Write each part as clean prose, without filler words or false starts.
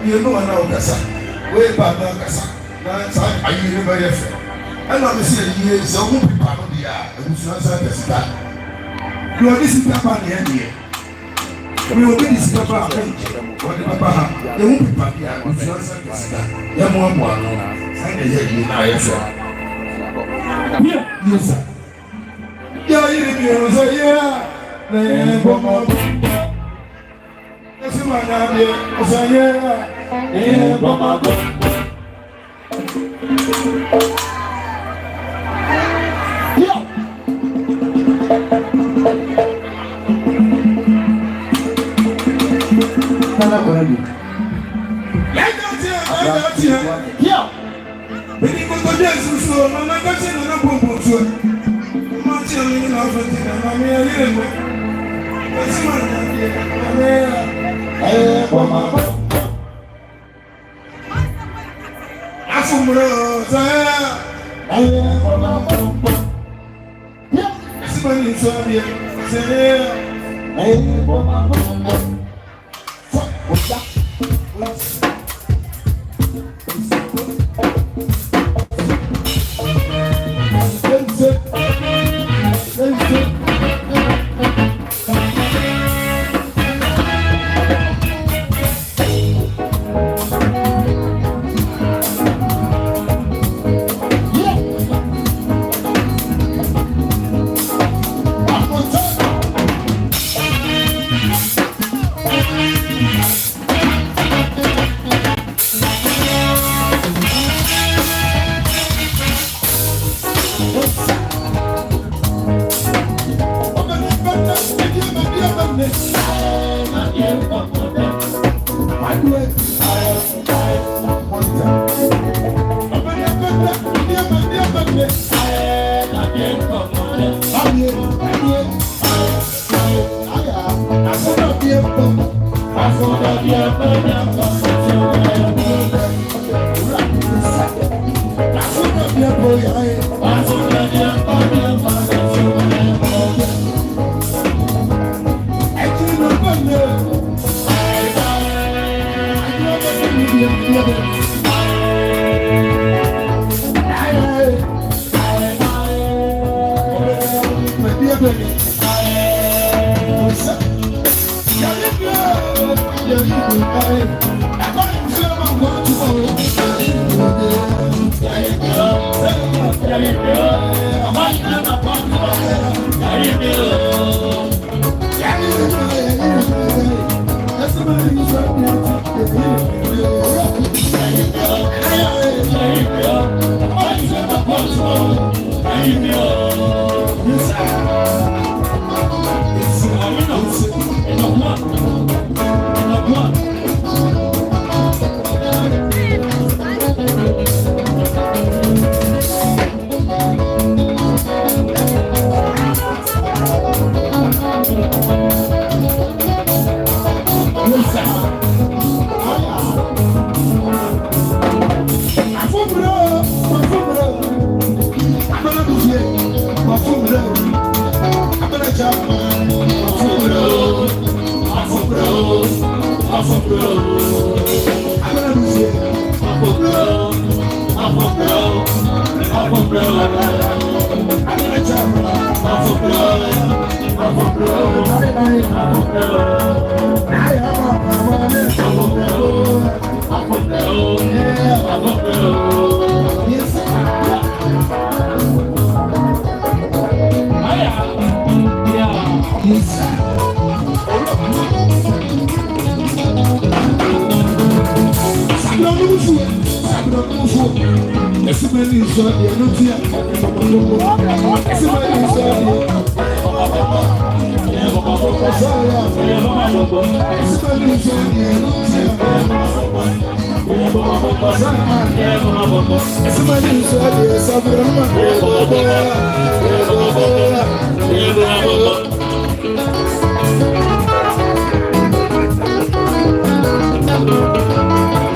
You know, I know Gassa. Way back now, Gassa. Now, I hear very fair. And I'm saying, yes, so who be part of the art, and who's not the star. You are this papa the end here. We will be this papa, or the papa, they won't be part of the art, who's not the star. Yamuamwa, and the head in our effort. Yes, sir. Yeah, you say, yeah. That's my idea. I say, yeah, Mama. Yeah. Yeah. When you go to dance, so I'm not getting on a bump to it. I'm telling you, I'm here. That's my idea. Mama. Afumro, yeah. Somebody saw me. Say, what's that?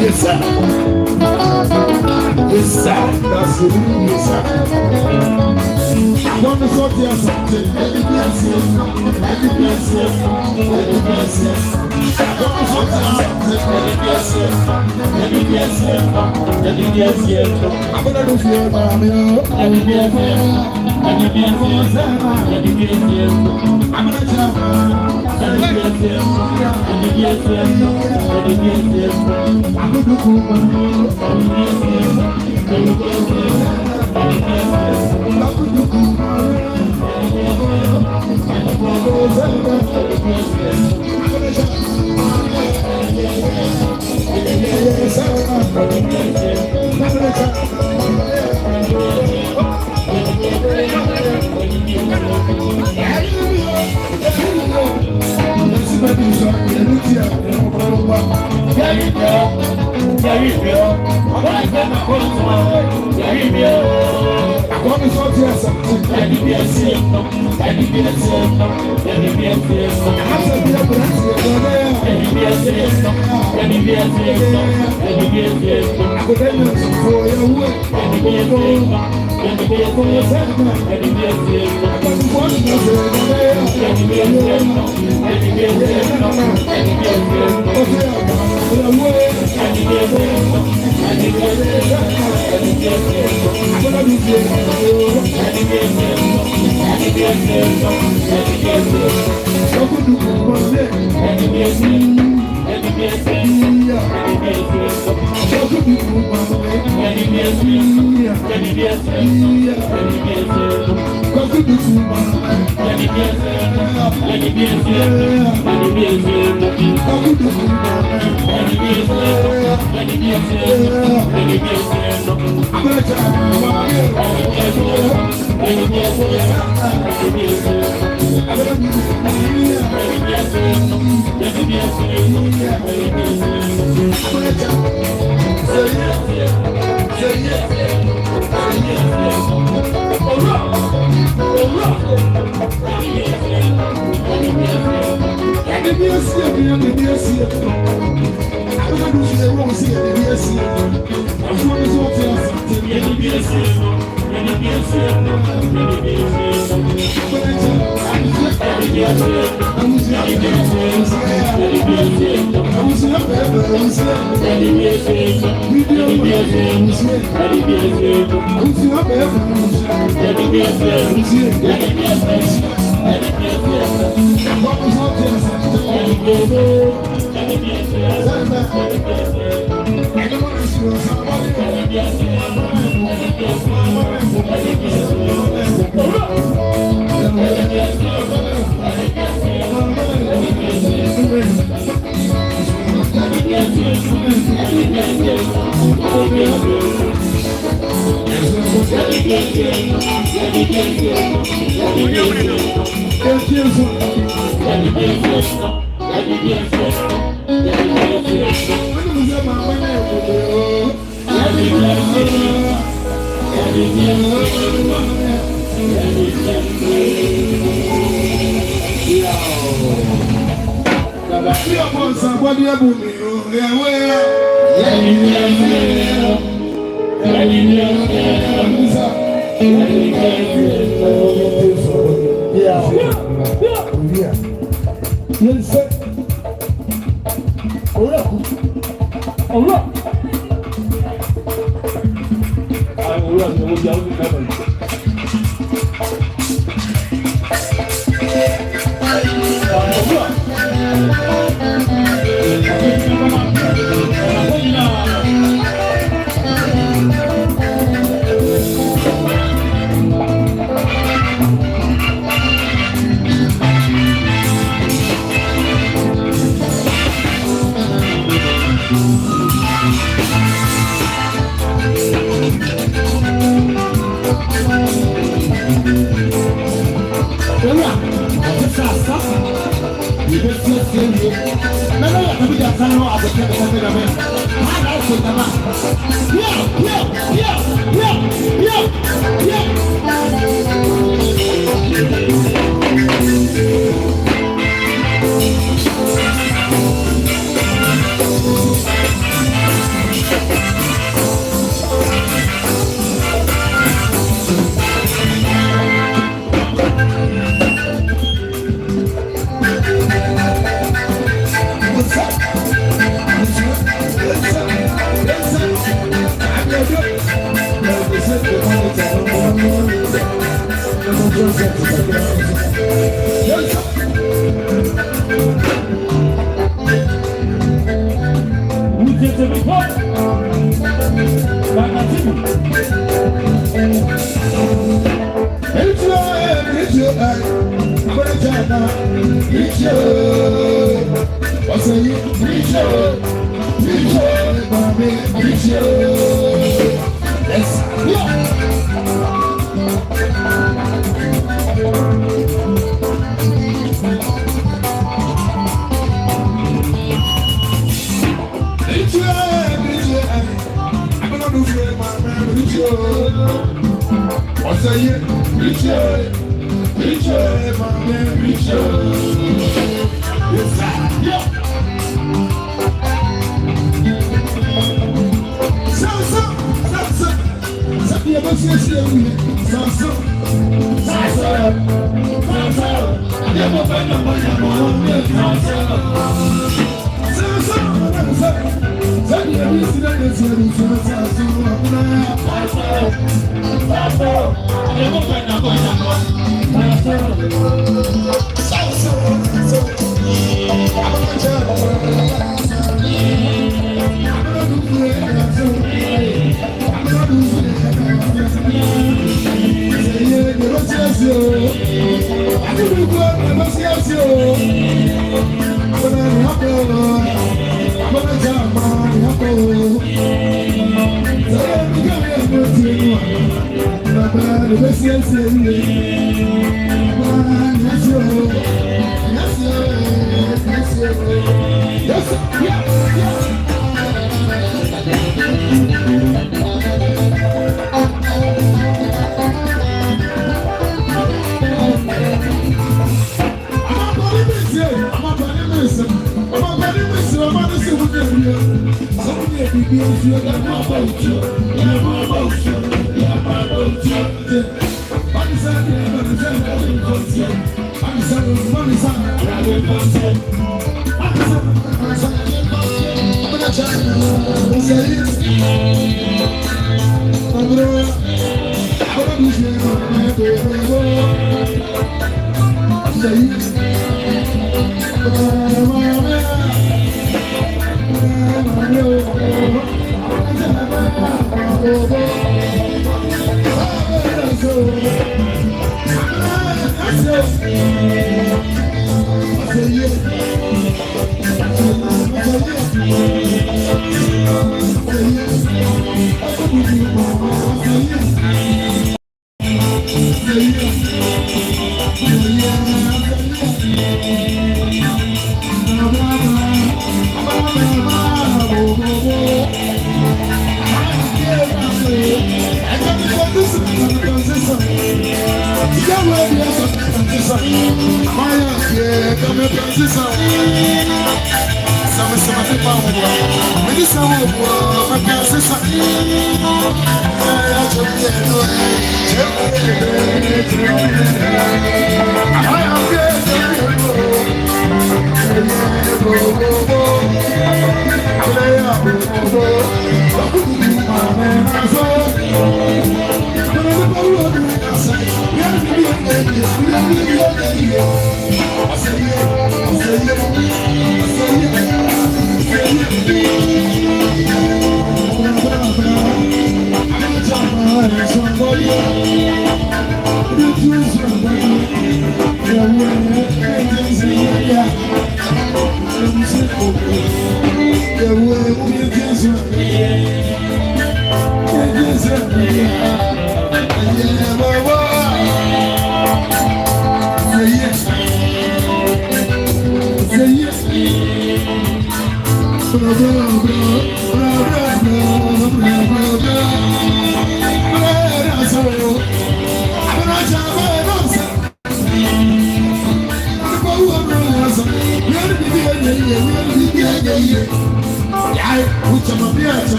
Yes, sir. Yes, sir. That's it. Yes, sir. One is what you are something.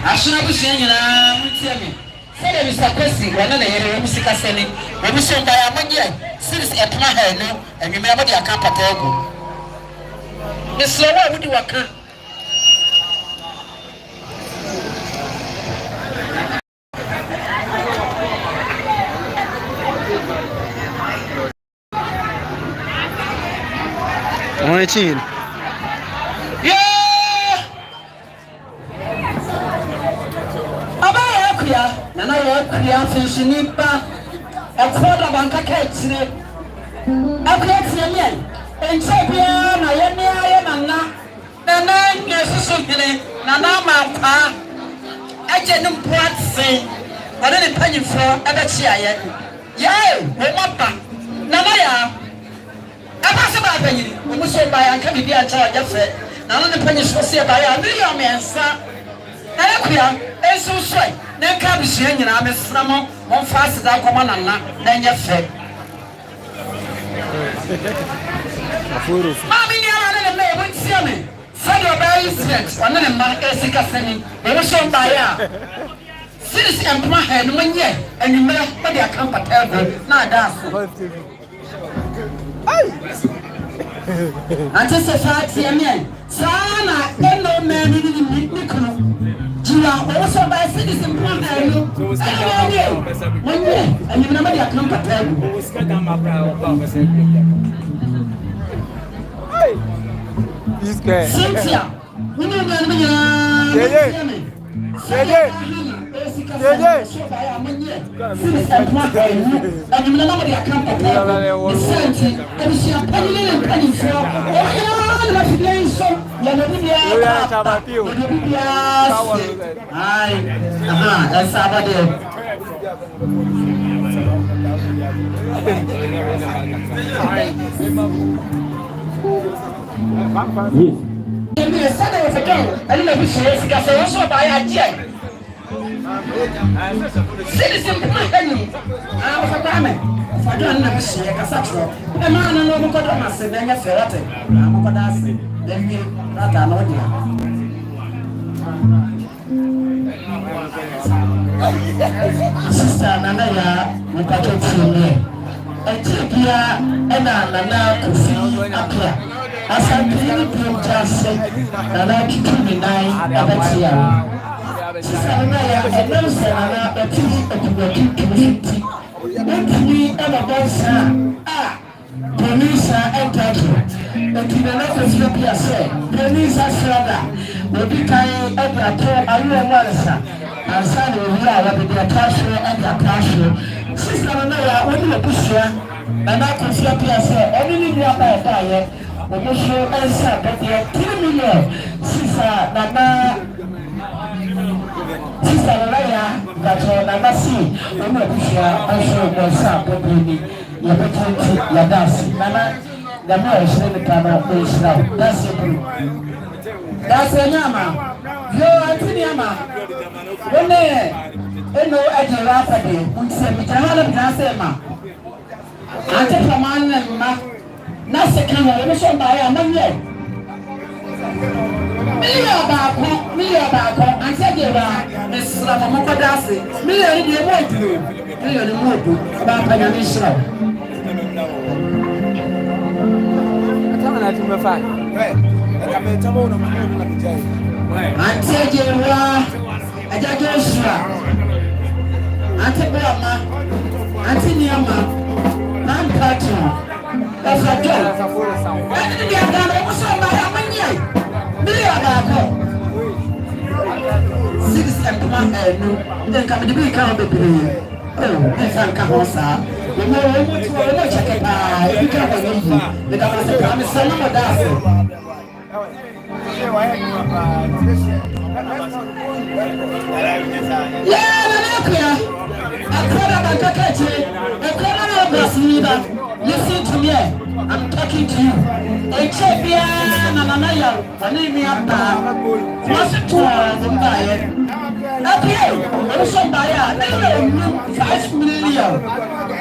Ashuna bushyenye na mutiami. Sele Mr. Kwesi wana na yere musika sene. Obusonda ya manye series etma ha no enwemira bodi aka patego. Meslowa wudi waka. Chin. Nana ya finshinipa ekwoda banka kachire akwetire me enchebia na yene aye nana nyesusu gire nana mampa aje nim poatse ade ne panyifo abechi aye yae wo mapa nana ya abase ba banyiri wo so ba ya nka bibia acha aje fe nana ne panyifo se ba ya ne yo mensa nana kuya enso soi na ka bishia nyina mesramo on fast da koma nana na nya fe Afuru mami ni ala ne me won tia me fado ba incident ona ne ma esika sani e wo so ba ya sis empma ha no nye anwumere ba dia kan patego na da so ai ante se fa tia me sana eno me ni kuno jiwa wo so ba sis empma ha no nye anwumere ba dia kan patego This guy. Cynthia, we know that we Yes, Sunday was again. I didn't know who she is. I said, what's up? I had Jay. Citizen, I was a garment. I don't know she is a sexual. The man and no one I said, then you feel it. I'm going to say, then you not an audio. Sister Nana, we got it to me. A tipia and Nana could see up here. As I clearly put just and I keep me nine about here. I know Sana, a TV of the community. Let me ever dancer. Ah, police and tattoo. And in another Ethiopia say, police are slaughter. Will be kind of the tour. Are you a monster? And Sana will hear with their passion and their passion. Sister Nana, when you push here, and I can see up here say, only in your fire. Omusho answer but the 3 million sister Nana that Nana see Omusha also was up but the Yadasi Nana the more Shenitano is now. That's it. That's a Yama. Yo, Antiniama. When they know at the Rapade, who said, Mitahana Nasema. Ante Paman and Ma. Na second one, we should buy a man yet. Me about and said you are Miss Ramopadasi. Me and you want to do. Me and you want to about Panamisha. I said you are a Joshua. Ante Brahma, Ante Niama, Nan Patrick. That's a joke. And the other was so bad. Six and one then come to be count the blue. Oh, this one come on, sir. The more we check it out, you can't believe it. The government comes some of that. Yeah, I call about catching. I call about listen to me. I'm talking to you. Echebia na mama ya, ani mi aba. What's it to buy? Okay, I'm so buy. 5 million.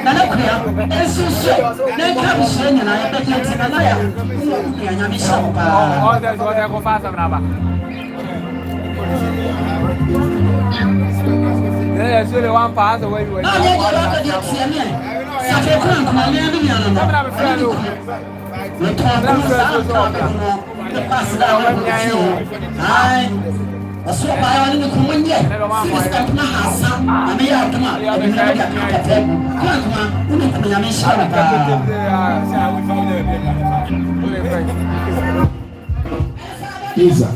Nana kuya, eso so. Na ka shenya na ya budget na ya. Ya nyami shamba. Oh, that's what I go fast na. Yeah, so the one pass away. No, you go back to the CMN. Sabe kuna kuna nini yana na. Le travail le passe là ai aso ba ya ni ko munye system na hasa ami ya tuma abi na ka ka te kuma uni ko ya mi shara ba Isa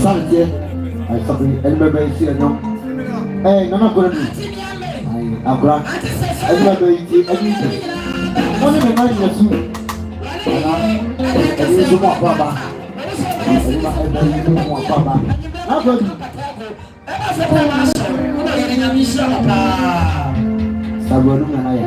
Santé, elle me met ici, non? Eh, non, non, Agora, elle m'a dit, on est maintenant ici. Elle est moi, papa. Elle m'a dit, moi, papa. Ça va nous mener.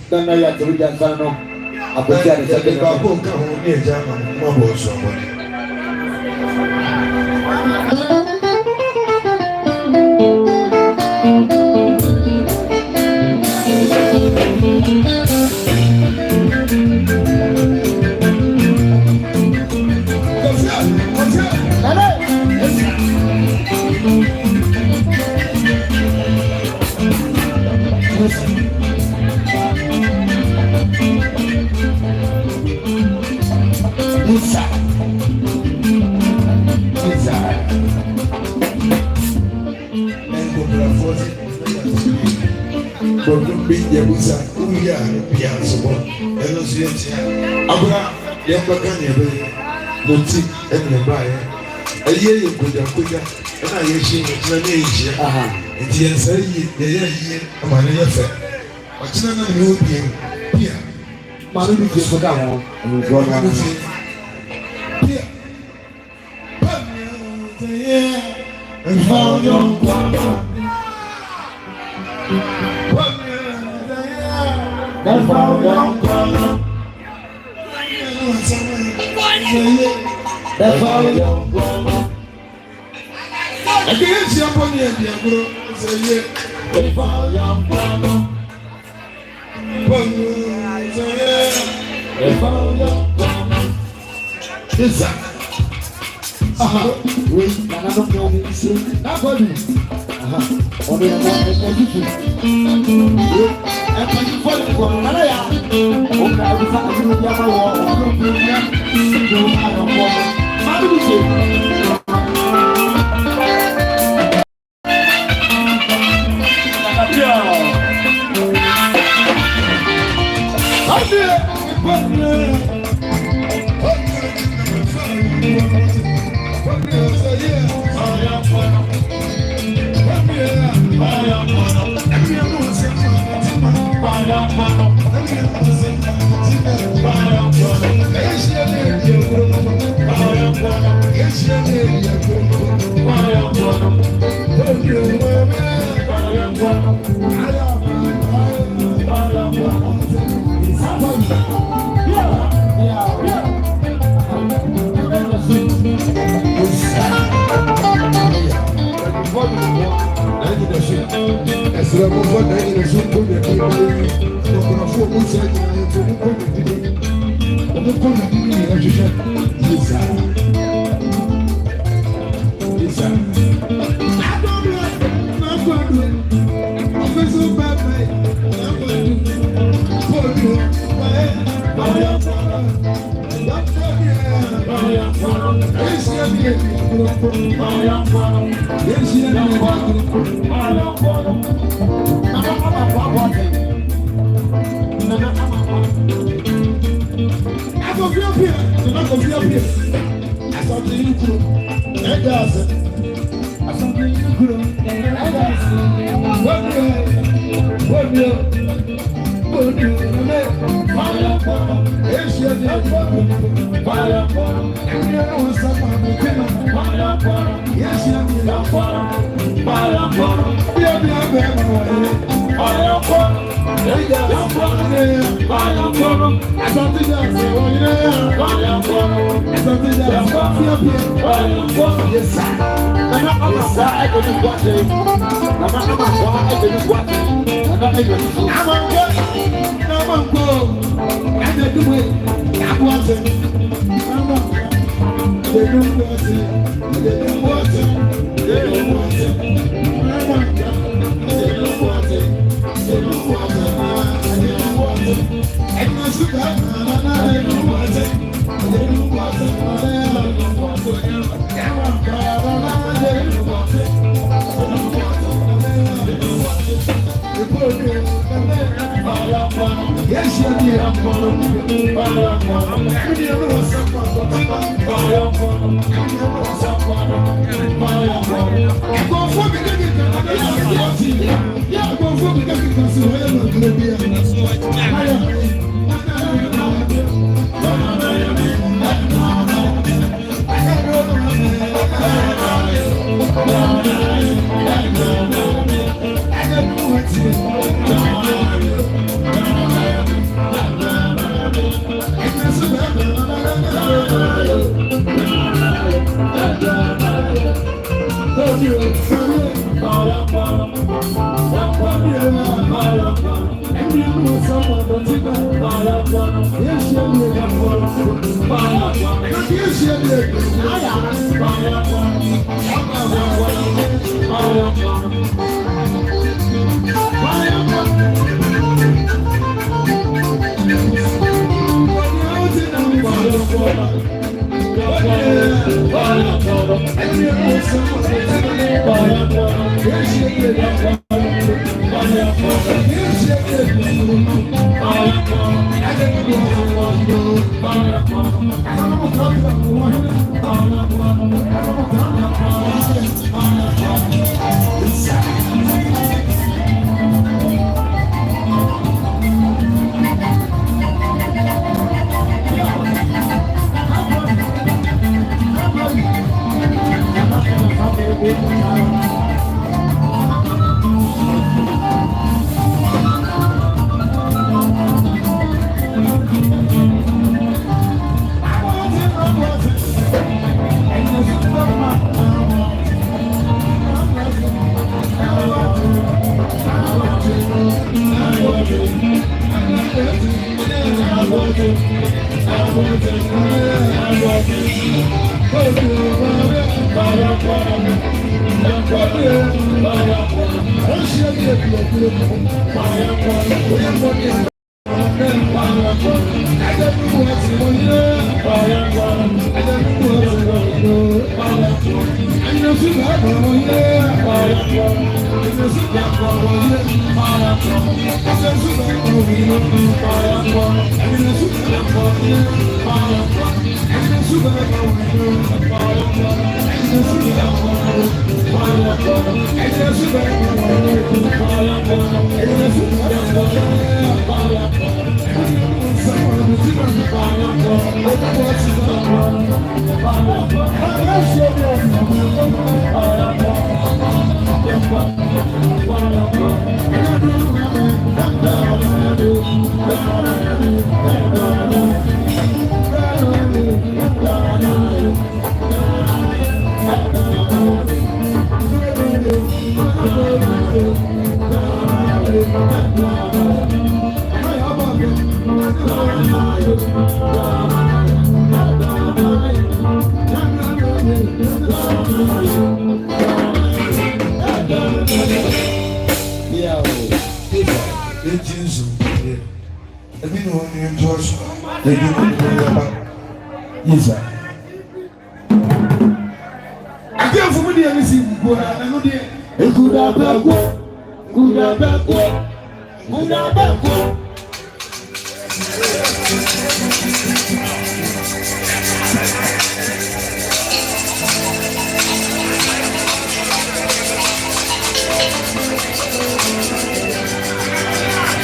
Then I have to read that down. I put that in the book. Yabuza, we are Piazzo, and Osiatia. Abra, Yambacania, Moti, and the buyer. A year you could have quicker, and I hear she was an age. And the answer the year, a man affair. But none of you being here. Manu be for that one, and we go on. Here. And found your That's how young. That's how young. I can't see up on the end. That's how young. That's how young. Yes, sir. Wait, I don't know what you say. That's what you on the and when you fall from Malaya, okay, I will find you the other wall. I don't know. How do you say?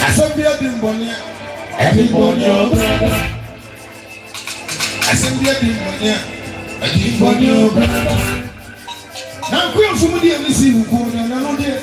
Asambia dim Dimbonia, Dimbonia, Assembly Dimbonia, Dimbonia. Now, queer from the MC who go down and on there.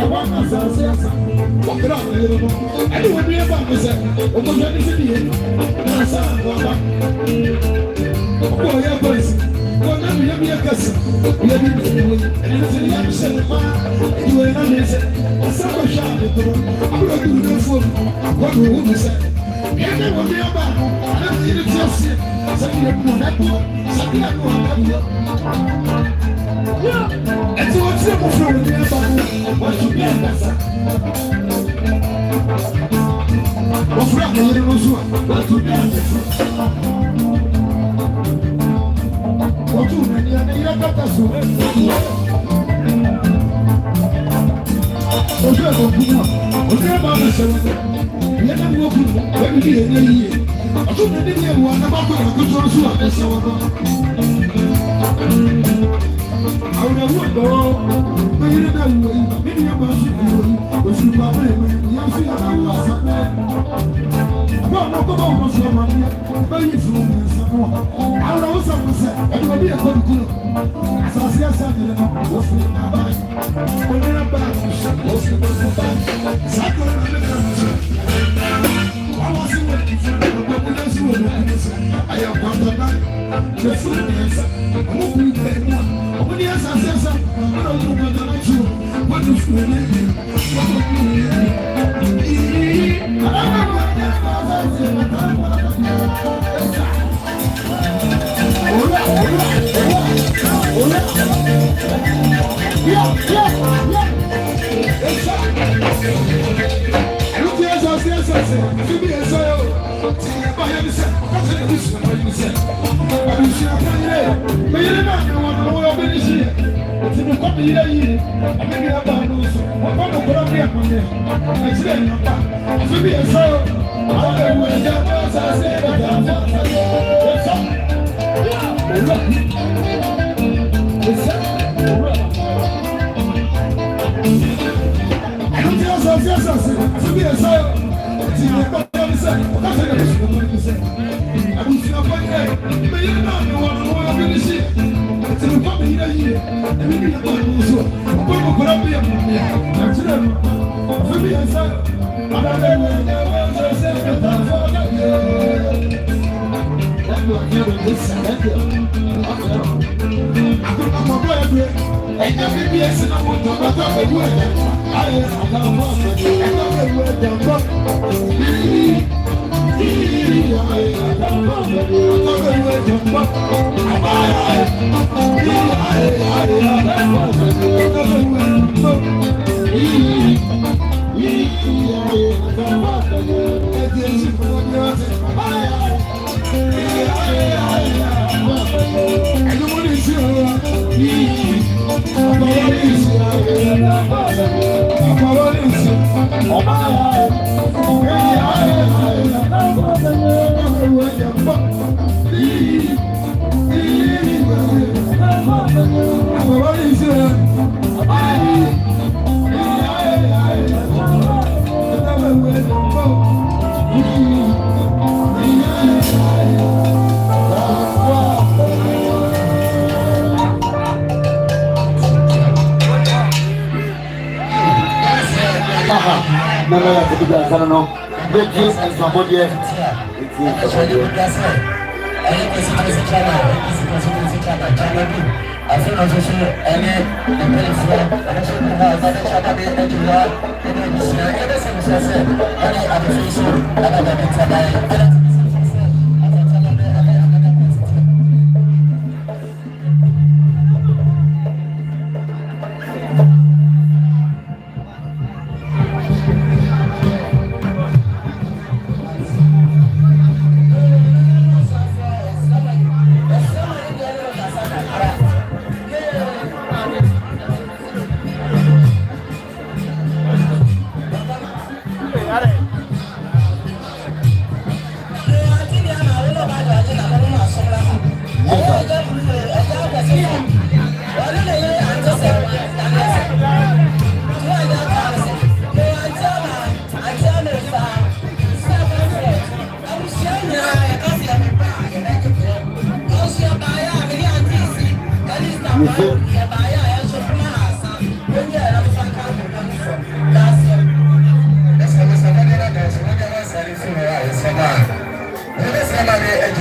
I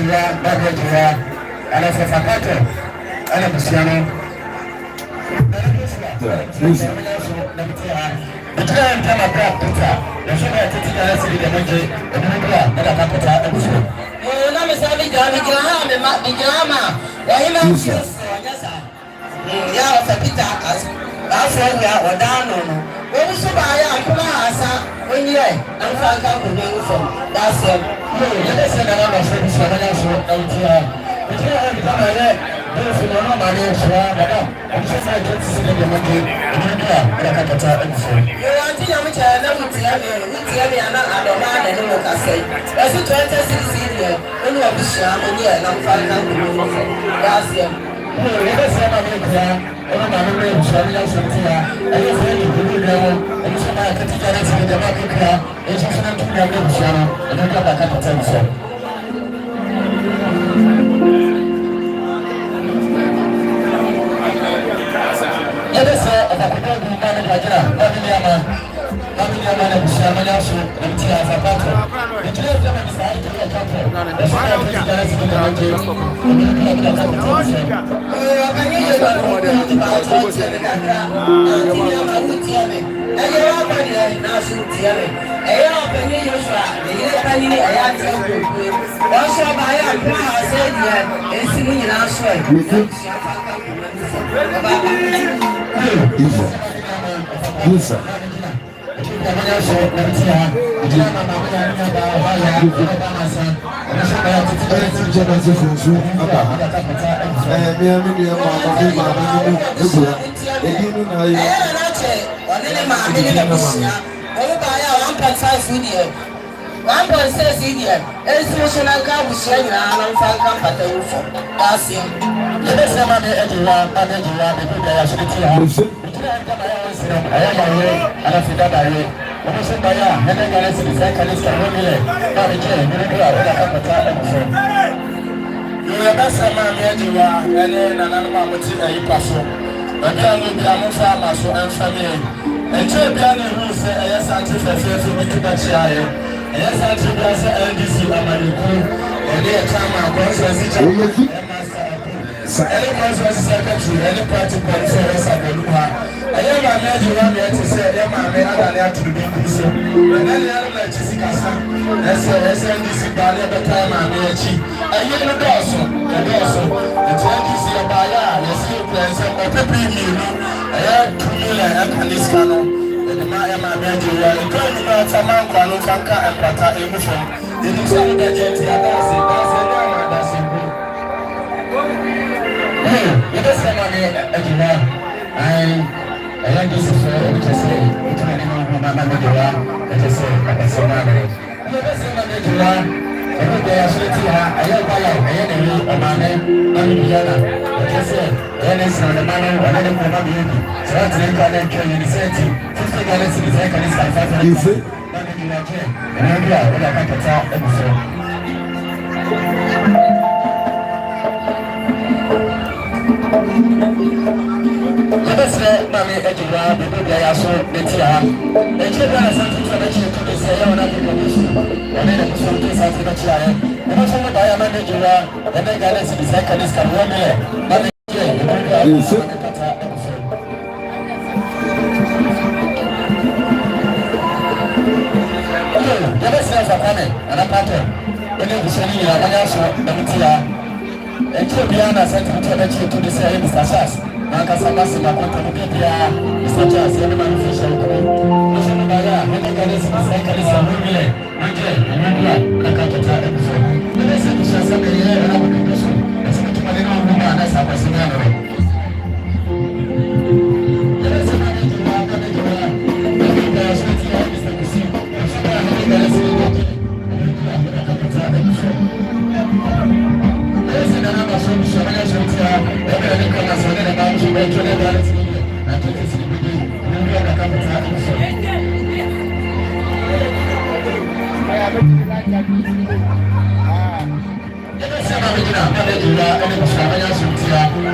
Nigeria, back Nigeria, and as a factor, and a Luciano. The time I brought Peter, the sugar to the city, the Major, and the capital episode. Oh, no, Miss Abby, Johnny Graham, and Mark Grama. Why, you know, yeah, Peter, that's why we are down on. When you buy a class, when you are, I'm trying to do that's it. Let's say that I'm a friend, someone else will tell you. But you have become a red, there's no money, so I'm just like to see the money, and I can't tell anything. You want to know which I never tell me, I'm not a man, and look, I say. As you try to see here, when you have the sham, and yeah, I'm trying to do that's it. Let's say I'm a clear. Ona mama me shari ya santia ayi fe ni gudu lewo eni so ma ka ti jare ti de ma ki kra e so na tu ya me shara e no ka ba ka ta so ebe se o ka ko du ma ne ka jira Family na bushama na so nti afa pato nti le fama ni sai to ya kapo e so na ti jare ti de ma ki akanye yo ba no ti ba so ti de kakra ti ya ma ku ti ame e ye wa ba ni na so ti ame e ye wa penye yo so a e ye ba ni e ya ti ko ko o so ba ya ku ha se di e si ni na so e Isa. Any party conference at the Lupa. I am a major one to say, I am a man to be so. And then I am like Jessica, that's a SNDC by the time I'm here. I am a Dawson, the 20s year by the skill plans and what the premium. I have 2 million and this canoe. And I am a major one. The time about a man, Kano Kanka and Pata emotion. The new song that gets the that's a Yes, I like this is what I say. It's my name, Mama Medua. I just say, I say, Mama. Every day I should see her. I am a man, I'm Indiana. I just say, Dennis and the man, one of them will not be able. So that's the kind of killing the city. 50 gallons in the second is like 500. You see? And I'm glad when I can't tell episode. Let's say, Mammy, Edgewater, the big guy, so the tia. The children are something for the children to say, I'm not in the mission. And then the person is out of the chair. And also, I am a Edgewater, and then guys in the second is come one day. But you see, the listeners are coming, and I'm pattern. When you say, I'm not sure, Ethiopiana sent to the same Mr. Shas. Nakasabasi na kutumikia Mr. Shas, yani manufisha ukuri. Mwisho mbaya, mwende kanisi kanisa mwingine. Mwingine, kakatota episode. Mwende sisi shasa mbele na kutumisha. Nasema tumalina mwuma anasa hapa sinyano. Mwende sema nijua, kama nijua. Mwende ya shweti ya Mr. Kusi. Mwende kanisi mwingine. Mwende kakatota episode. Yes, and I'm also showing us every class on the bounce to make sure that it's not to this beginning. You got a couple of times. Yes, I'm a beginner. I'm a beginner. And I'm showing us and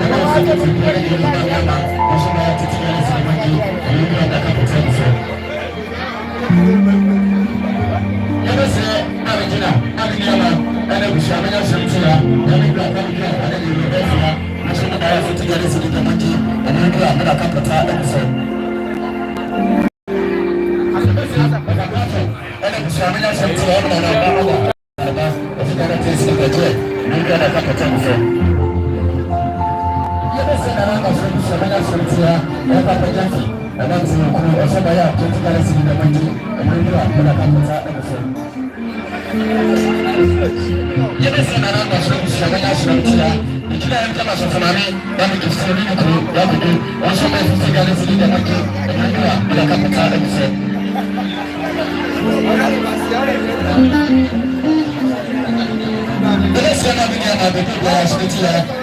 I'm also getting ready to do my mama. Also, I have to tell you something. You got a couple of times. Yes, I'm a beginner. I'm a beginner. And I'm showing us something. Ela tá aqui. Ela disse que eu só vai a tudo que ela se liga muito. Eu vou ir lá, ela tá muito certa. E ele se narra na sua chega na sua tia. E que é que ela só fala mim, é muito estranho que eu digo, eu só mais se liga nesse liga muito. Eu vou ir lá, ela tá muito certa. Ele se narra na bebê da sua tia.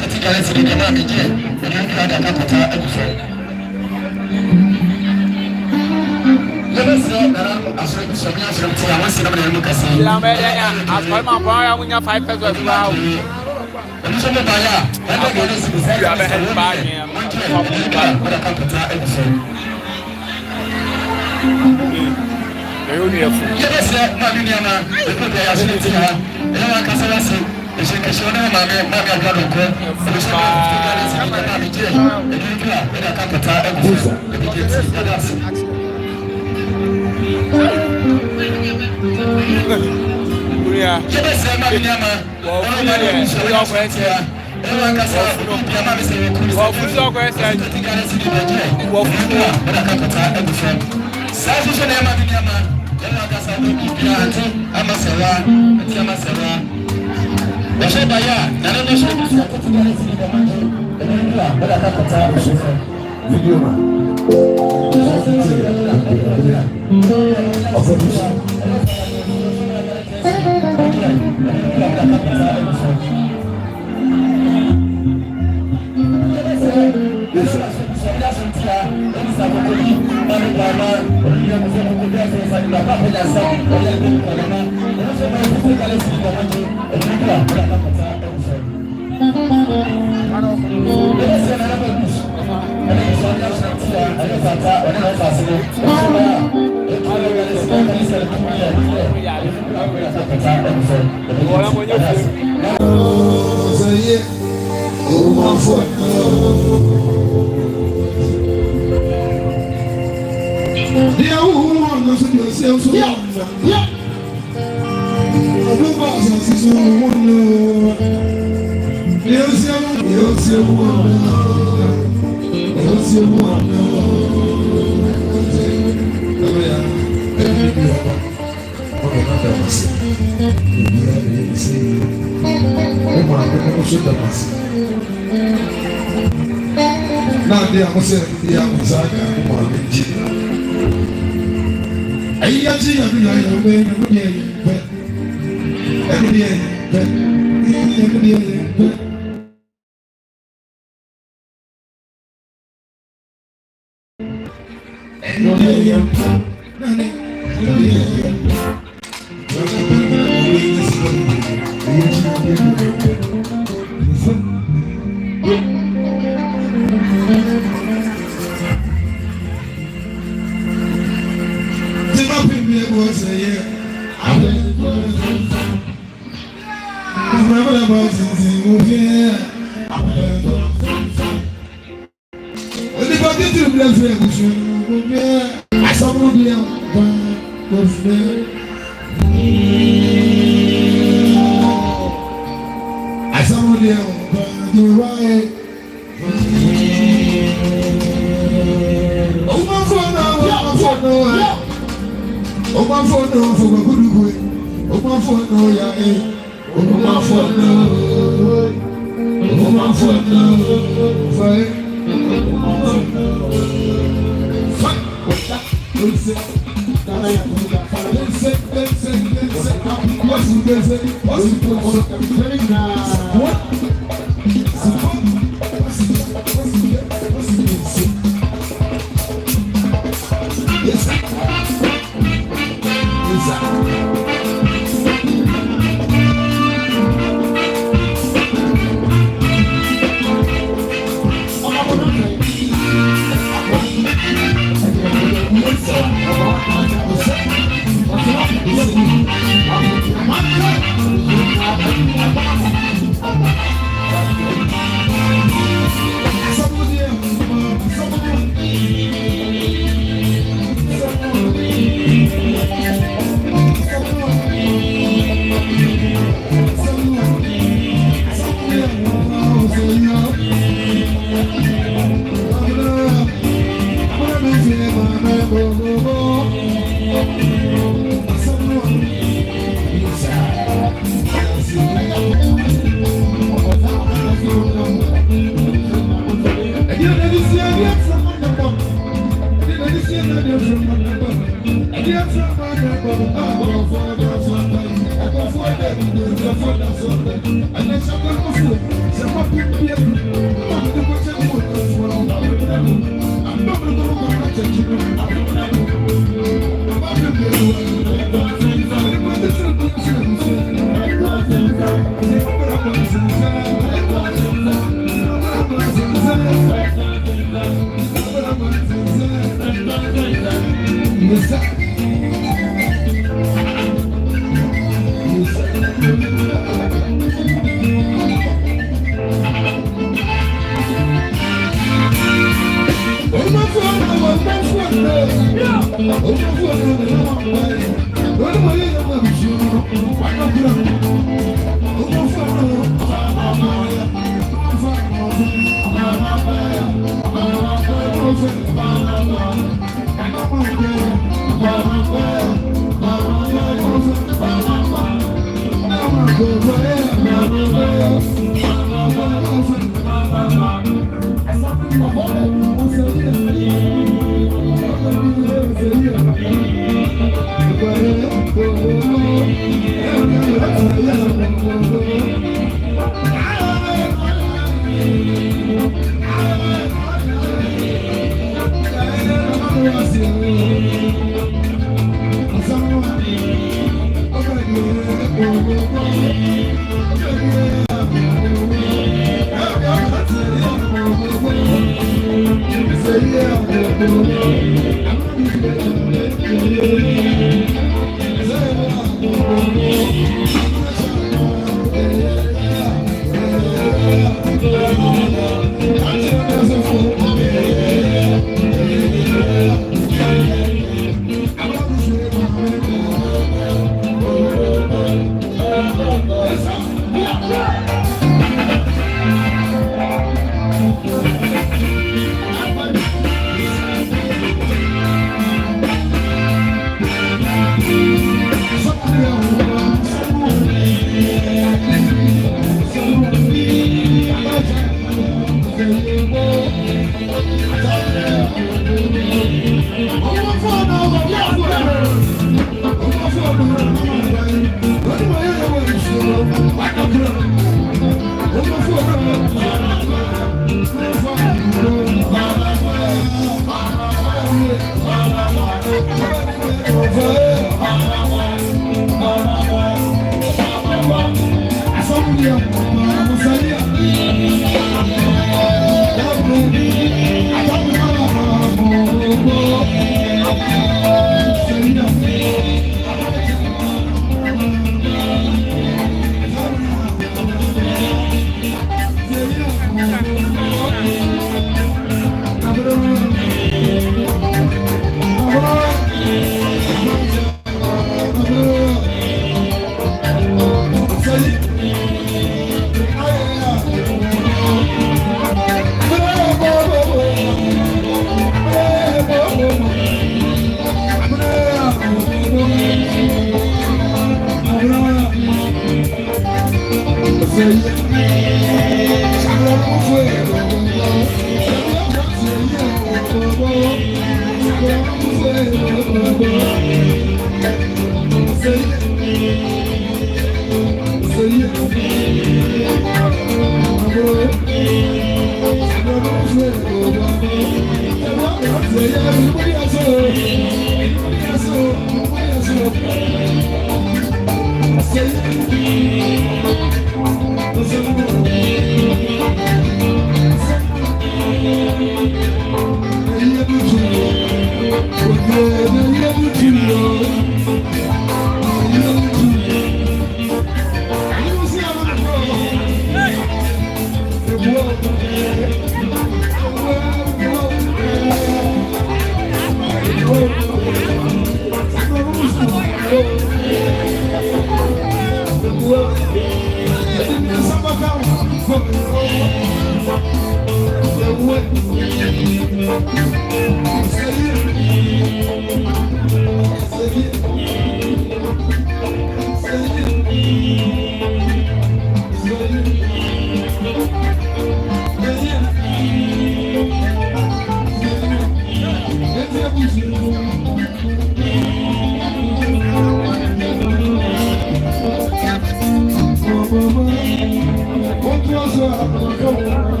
What was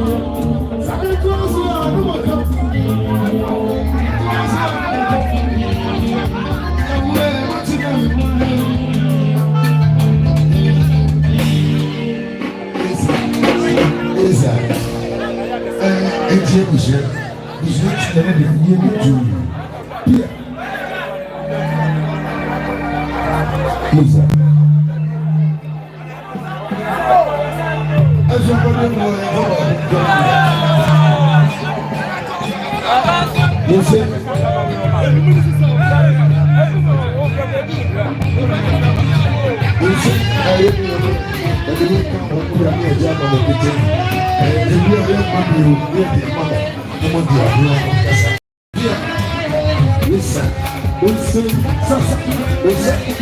share the share. He's not the year to you. Lisa. As a brother, you see, Yes, sir. Yes, sir. Yes, sir. Yes, sir.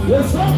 Yes, sir.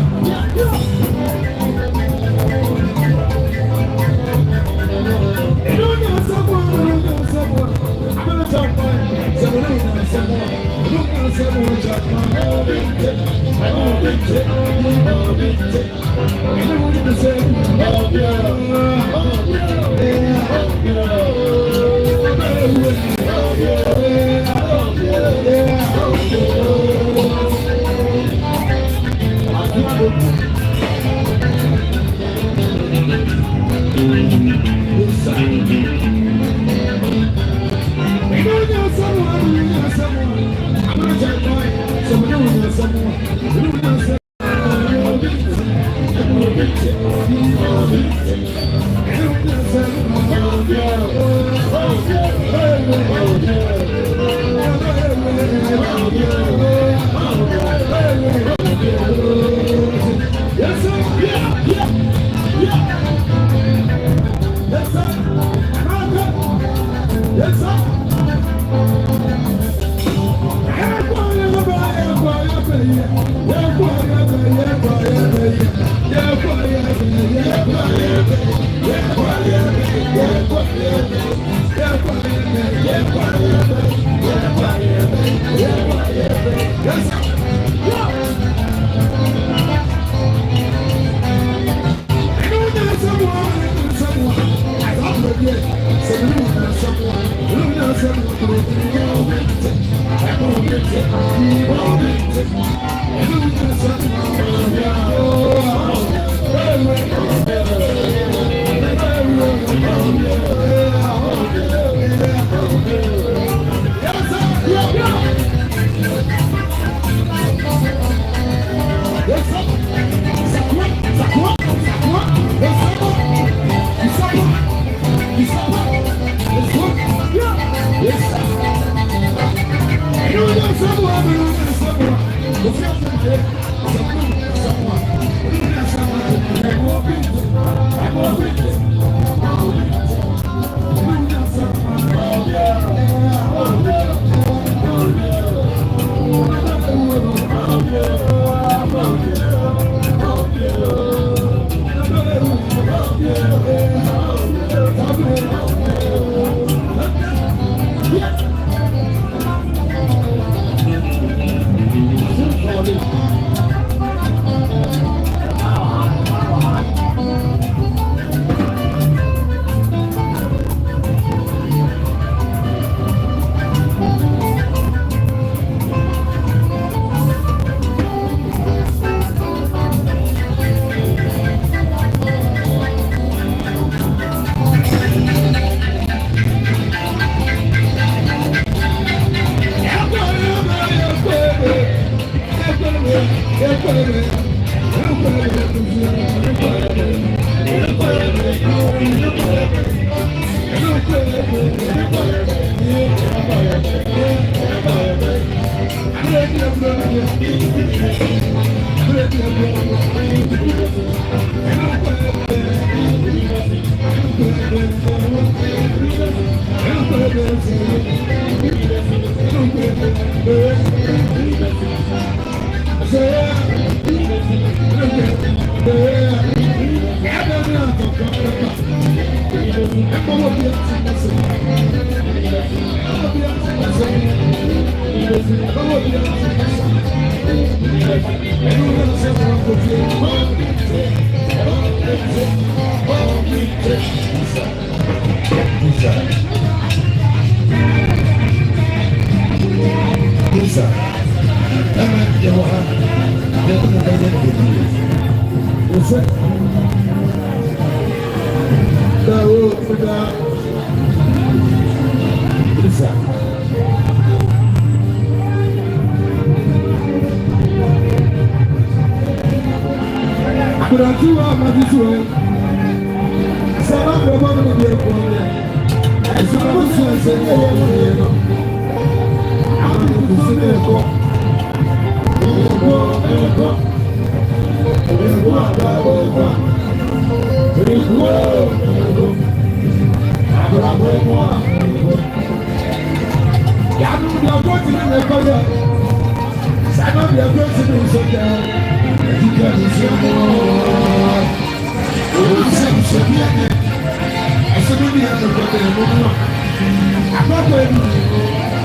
Àkọ́kọ́ ẹni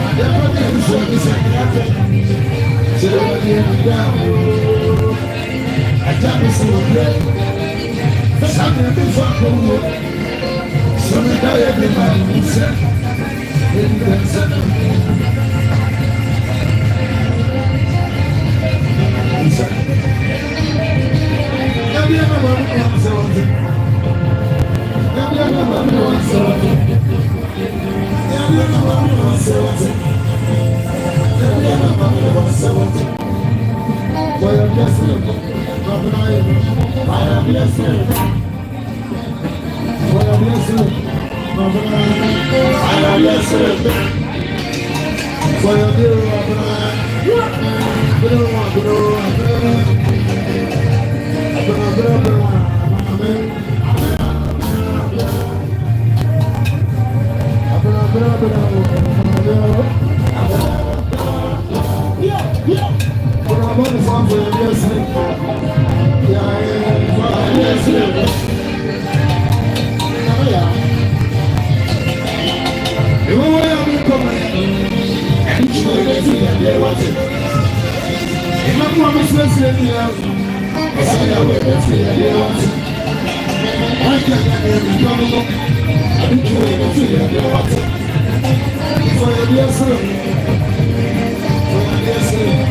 àdébọ́dé ìṣó ìṣẹ̀lẹ̀ àfẹ́ ṣe wọ́n ní ẹni dáhùn ajá mi sì wọ́n lé sábẹ́ mi fọ́ àkọ́wọ́ sọmi dáyé mi máa ń sẹ́ ẹni bẹ́ẹ̀ sẹ́nu. Yabi ẹ̀ma máa ń kọ́ ọ̀sẹ̀ wọ́n ti. Yabi ẹ̀ma máa ń kọ́ ọ̀sẹ̀ wọ́n ti. Yabi ẹ̀ma máa ń kọ́ ọ̀sẹ̀ wọ́n ti. Yabi ẹ̀ma máa ń kọ́ ọ̀sẹ̀ wọ́n ti. Bọ̀yọ̀ bí ẹsẹ̀ lè kọ́ ọ̀bùnà yẹn. Bọ̀yọ̀ bí ẹsẹ̀ lè kọ́. Bọ̀yọ̀ bí ẹsẹ̀ lè kọ́ ọ̀bùnà yẹn. Bọ̀yọ̀ bí ẹsẹ̀ lè kọ́. Bọ̀yọ̀ bí ọ̀bùnà yẹn. Ìmọ̀kùn ọmọ sílẹ̀sílẹ̀ ní ìyá ọ̀sán ìyàwó ẹ̀fẹ́ sí ìyàwó ẹ̀wá sí. Wọ́n jẹ́ ìyàwó ẹ̀mí tó ń lọ, àdúgbò ẹ̀fẹ́ sí ìyàwó ẹ̀wá sí. Ìfọ̀yẹ̀ bí ẹsẹ̀ rẹ̀. Ìfọ̀yẹ̀ bí ẹsẹ̀ rẹ̀.